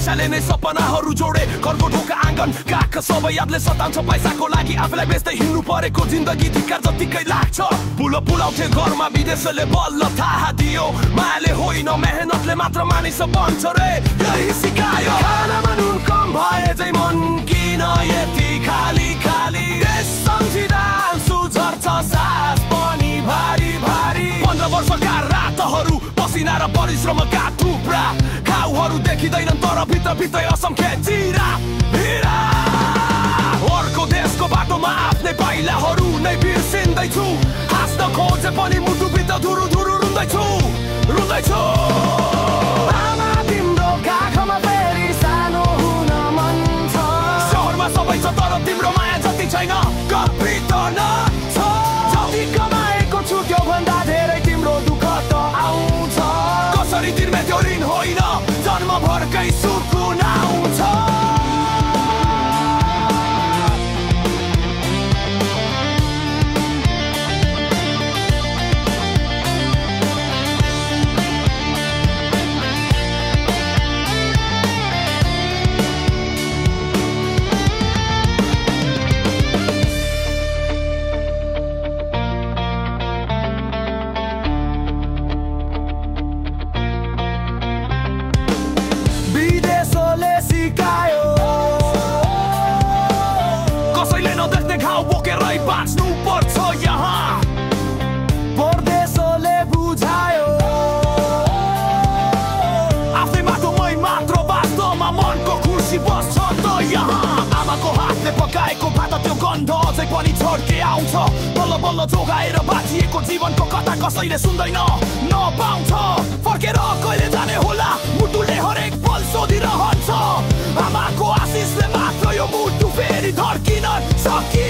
पैसाले नै सपनाहरू जोडे घरको ढोका आँगन काख सबै यादले सताउँछ पैसाको लागि आफूलाई बेच्दै हिँड्नु परेको जिन्दगी धिक्कार जतिकै लाग्छ पुलो पुलाउँथे घरमा विदेशले बल्ल थाहा दियो मायाले होइन मेहनतले मात्र मानिस बन्छ रे यही सिकायो खानामा नुन कम भए चाहिँ मन किन यति खाली खाली सम्झिँदा आँसु झर्छ सास पनि भारी भारी 15 वर्षका रातहरू पसिना र परिश्रमका थुप्रा घाउहरू देखिँदैनन् तर भित्रभित्रै असङ्ख्य चिरा भिरा अर्को देशको बाटोमा आफ्नै पाइलाहरू नै बिर्सिँदैछु हाँस्न खोजे पनि मुटुभित्र धुरु धुरु रुँदैछु आमा तिम्रो काखमा फेरि सानो हुन मन छ सहरमा सबै छ तर तिम्रो माया जति छैन कपितन छ जति कमाएको छु त्यो भन्दा धेरै तिम्रो दुःख त आउँछ कसरी तिर्ने त्यो ऋण होइन जन्मभरकै सुकुन आउँछ कसैले नदेख्ने घाउ बोकेरै बाँच्नु पर्छ यहाँ परदेशले बुझायो आफ्नै माटोमै मात्र वास्तवमा मनको खुसी बस्छ त यहाँ आमाको हातले पकाएको भात त्यो गन्ध अझै पनि छड्के आउँछ बल्ल बल्ल जोगाएर बाँचिएको जीवनको कथा कसैले सुन्दैन नपाउँछ फर्केर कहिले जाने होला मुटुले हरेक पल सोधिरहन्छ आमाको आशिषले मात्र यो मुटु फेरि धड्किन सकि